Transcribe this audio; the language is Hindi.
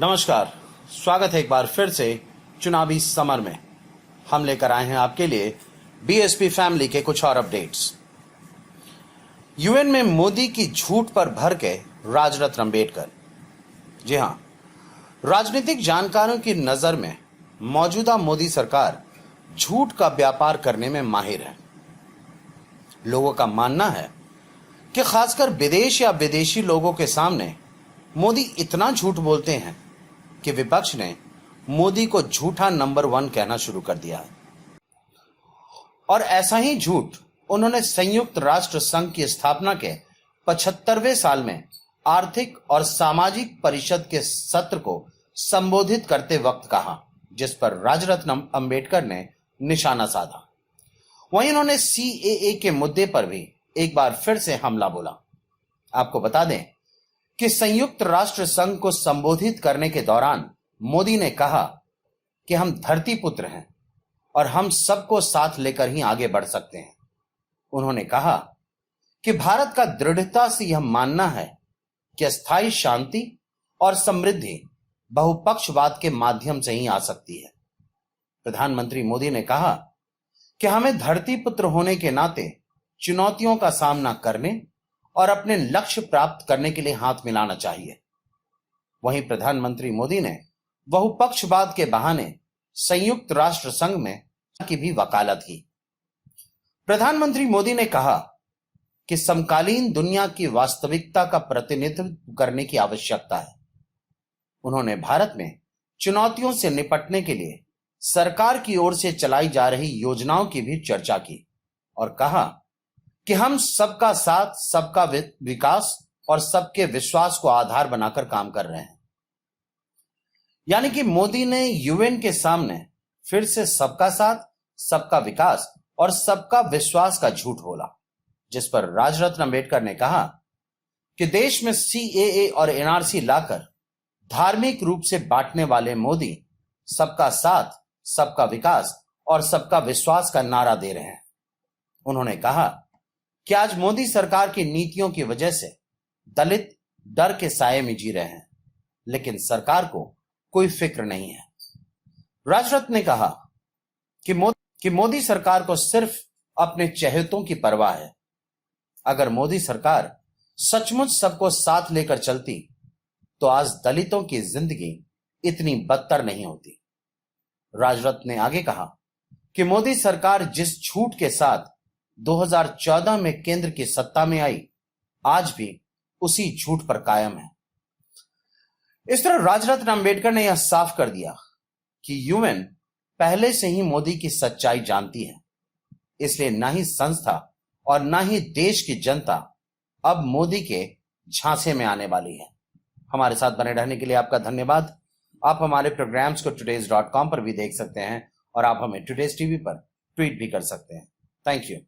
नमस्कार, स्वागत है एक बार फिर से चुनावी समर में। हम लेकर आए हैं आपके लिए बीएसपी फैमिली के कुछ और अपडेट्स। यूएन में मोदी की झूठ पर भर के राजरत्न अंबेडकर। जी हां, राजनीतिक जानकारों की नजर में मौजूदा मोदी सरकार झूठ का व्यापार करने में माहिर है। लोगों का मानना है कि खासकर विदेश या विदेशी लोगों के सामने मोदी इतना झूठ बोलते हैं कि विपक्ष ने मोदी को झूठा नंबर 1 कहना शुरू कर दिया है। और ऐसा ही झूठ उन्होंने संयुक्त राष्ट्र संघ की स्थापना के 75वें साल में आर्थिक और सामाजिक परिषद के सत्र को संबोधित करते वक्त कहा, जिस पर राजरत्न अंबेडकर ने निशाना साधा। वहीं उन्होंने सीएए के मुद्दे पर भी एक बार फिर से हमला बोला। आपको बता दें कि संयुक्त राष्ट्र संघ को संबोधित करने के दौरान मोदी ने कहा कि हम धरती पुत्र हैं और हम सबको साथ लेकर ही आगे बढ़ सकते हैं। उन्होंने कहा कि भारत का दृढ़ता से यह मानना है कि स्थायी शांति और समृद्धि बहुपक्षवाद के माध्यम से ही आ सकती है। प्रधानमंत्री मोदी ने कहा कि हमें धरती पुत्र होने के नाते चुनौतियों का सामना करने और अपने लक्ष्य प्राप्त करने के लिए हाथ मिलाना चाहिए। वहीं प्रधानमंत्री मोदी ने बहुपक्षवाद के बहाने संयुक्त राष्ट्र संघ में की भी वकालत की। प्रधानमंत्री मोदी ने कहा कि समकालीन दुनिया की वास्तविकता का प्रतिनिधित्व करने की आवश्यकता है। उन्होंने भारत में चुनौतियों से निपटने के लिए सरकार की ओर से चलाई जा रही योजनाओं की भी चर्चा की और कहा कि हम सबका साथ, सबका विकास और सबके विश्वास को आधार बनाकर काम कर रहे हैं। यानी कि मोदी ने यूएन के सामने फिर से सबका साथ, सबका विकास और सबका विश्वास का झूठ बोला, जिस पर राजरत्न अंबेडकर ने कहा कि देश में सीएए और एनआरसी लाकर धार्मिक रूप से बांटने वाले मोदी सबका साथ, सबका विकास और सबका विश्वास का नारा दे रहे हैं। उन्होंने कहा कि आज मोदी सरकार की नीतियों की वजह से दलित डर के साये में जी रहे हैं, लेकिन सरकार को कोई फिक्र नहीं है। राजरत्न ने कहा कि मोदी सरकार को सिर्फ अपने चहेतों की परवाह है। अगर मोदी सरकार सचमुच सबको साथ लेकर चलती तो आज दलितों की जिंदगी इतनी बदतर नहीं होती। राजरत्न ने आगे कहा कि मोदी सरकार जिस झूठ के साथ 2014 में केंद्र की सत्ता में आई, आज भी उसी झूठ पर कायम है। इस तरह राजरत्न अंबेडकर ने यह साफ कर दिया कि यूएन पहले से ही मोदी की सच्चाई जानती है, इसलिए ना ही संस्था और ना ही देश की जनता अब मोदी के झांसे में आने वाली है। हमारे साथ बने रहने के लिए आपका धन्यवाद। आप हमारे प्रोग्राम्स को today's.com पर भी देख सकते हैं और आप हमें टुडेज टीवी पर ट्वीट भी कर सकते हैं। Thank you.